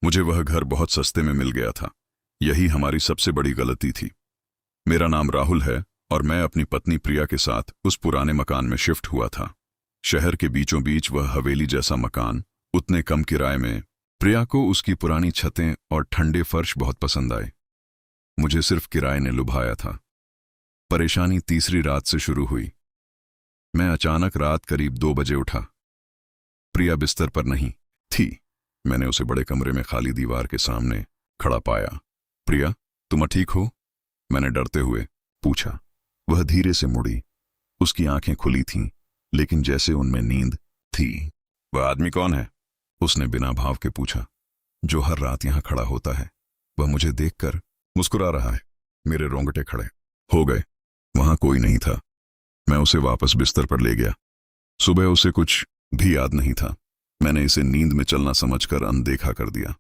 मुझे वह घर बहुत सस्ते में मिल गया था। यही हमारी सबसे बड़ी गलती थी। मेरा नाम राहुल है और मैं अपनी पत्नी प्रिया के साथ उस पुराने मकान में शिफ्ट हुआ था। शहर के बीचों बीच वह हवेली जैसा मकान, उतने कम किराए में। प्रिया को उसकी पुरानी छतें और ठंडे फर्श बहुत पसंद आए। मुझे सिर्फ किराए ने लुभाया था। परेशानी तीसरी रात से शुरू हुई। मैं अचानक रात करीब 2 बजे उठा। प्रिया बिस्तर पर नहीं थी। मैंने उसे बड़े कमरे में खाली दीवार के सामने खड़ा पाया। प्रिया, तुम ठीक हो? मैंने डरते हुए पूछा। वह धीरे से मुड़ी। उसकी आंखें खुली थीं, लेकिन जैसे उनमें नींद थी। वह आदमी कौन है? उसने बिना भाव के पूछा। जो हर रात यहां खड़ा होता है। वह मुझे देखकर मुस्कुरा रहा है। मेरे रोंगटे खड़े हो गए। वहां कोई नहीं था। मैं उसे वापस बिस्तर पर ले गया। सुबह उसे कुछ भी याद नहीं था। मैंने इसे नींद में चलना समझकर अनदेखा कर दिया,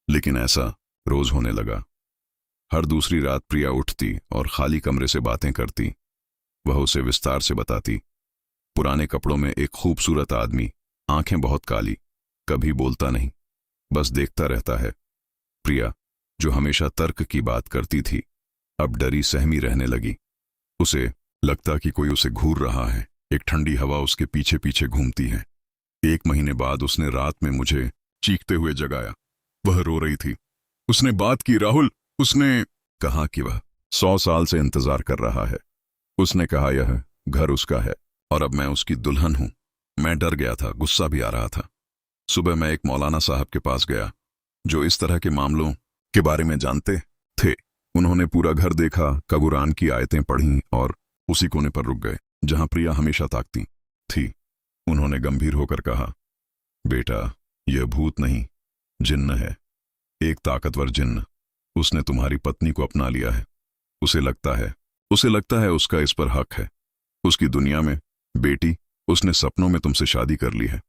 लेकिन ऐसा रोज होने लगा। हर दूसरी रात प्रिया उठती और खाली कमरे से बातें करती। वह उसे विस्तार से बताती। पुराने कपड़ों में एक खूबसूरत आदमी, आंखें बहुत काली, कभी बोलता नहीं, बस देखता रहता है। प्रिया, जो हमेशा तर्क की बात करती थी, अब डरी सहमी रहने लगी। उसे लगता कि कोई उसे घूर रहा है। एक ठंडी हवा उसके पीछे पीछे घूमती है। 1 महीने बाद उसने रात में मुझे चीखते हुए जगाया। वह रो रही थी। उसने बात की, राहुल। उसने कहा कि वह 100 साल से इंतजार कर रहा है। उसने कहा यह घर उसका है और अब मैं उसकी दुल्हन हूं। मैं डर गया था, गुस्सा भी आ रहा था। सुबह मैं एक मौलाना साहब के पास गया, जो इस तरह के मामलों के बारे में जानते थे। उन्होंने पूरा घर देखा, कुरान की आयतें पढ़ीं और उसी कोने पर रुक गए जहां प्रिया हमेशा ताकती थी। उन्होंने गंभीर होकर कहा, बेटा, यह भूत नहीं, जिन्न है। एक ताकतवर जिन्न। उसने तुम्हारी पत्नी को अपना लिया है। उसे लगता है उसका इस पर हक है। उसकी दुनिया में बेटी, उसने सपनों में तुमसे शादी कर ली है।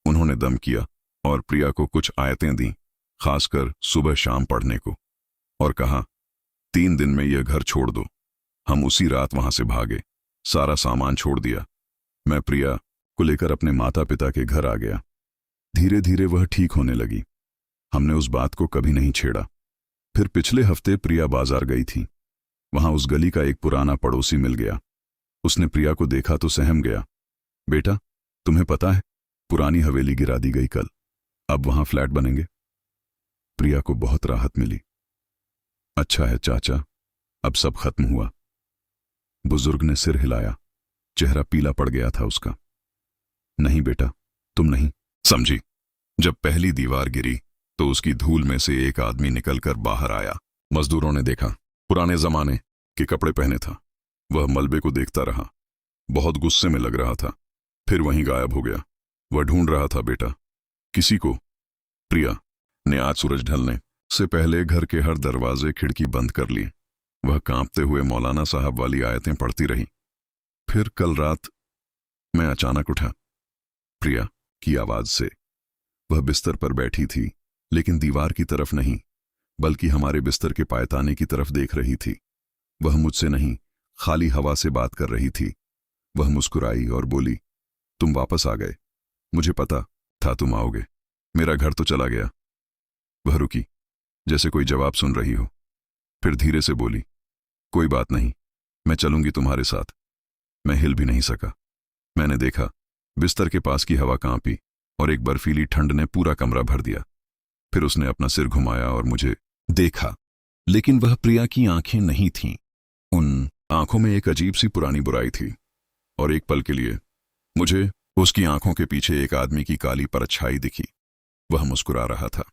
उन्होंने दम किया और प्रिया को कुछ आयतें दी, खासकर सुबह शाम पढ़ने को, और कहा, 3 दिन में यह घर छोड़ दो। हम उसी रात वहां से भागे, सारा सामान छोड़ दिया। मैं प्रिया को लेकर अपने माता पिता के घर आ गया। धीरे धीरे वह ठीक होने लगी। हमने उस बात को कभी नहीं छेड़ा। फिर पिछले हफ्ते प्रिया बाजार गई थी। वहां उस गली का एक पुराना पड़ोसी मिल गया। उसने प्रिया को देखा तो सहम गया। बेटा, तुम्हें पता है, पुरानी हवेली गिरा दी गई कल। अब वहां फ्लैट बनेंगे। प्रिया को बहुत राहत मिली। अच्छा है चाचा, अब सब खत्म हुआ। बुजुर्ग ने सिर हिलाया। चेहरा पीला पड़ गया था उसका। नहीं बेटा, तुम नहीं समझी। जब पहली दीवार गिरी तो उसकी धूल में से एक आदमी निकलकर बाहर आया। मजदूरों ने देखा, पुराने जमाने के कपड़े पहने था। वह मलबे को देखता रहा, बहुत गुस्से में लग रहा था। फिर वहीं गायब हो गया। वह ढूंढ रहा था बेटा, किसी को। प्रिया ने आज सूरज ढलने से पहले घर के हर दरवाजे खिड़की बंद कर लिए। वह कांपते हुए मौलाना साहब वाली आयतें पढ़ती रही। फिर कल रात मैं अचानक उठा, प्रिया की आवाज से। वह बिस्तर पर बैठी थी, लेकिन दीवार की तरफ नहीं, बल्कि हमारे बिस्तर के पायताने की तरफ देख रही थी। वह मुझसे नहीं, खाली हवा से बात कर रही थी। वह मुस्कुराई और बोली, तुम वापस आ गए। मुझे पता था तुम आओगे। मेरा घर तो चला गया। वह रुकी, जैसे कोई जवाब सुन रही हो। फिर धीरे से बोली, कोई बात नहीं, मैं चलूंगी तुम्हारे साथ। मैं हिल भी नहीं सका। मैंने देखा, बिस्तर के पास की हवा कांपी और एक बर्फीली ठंड ने पूरा कमरा भर दिया। फिर उसने अपना सिर घुमाया और मुझे देखा, लेकिन वह प्रिया की आंखें नहीं थीं। उन आंखों में एक अजीब सी पुरानी बुराई थी। और एक पल के लिए मुझे उसकी आंखों के पीछे एक आदमी की काली परछाई दिखी। वह मुस्कुरा रहा था।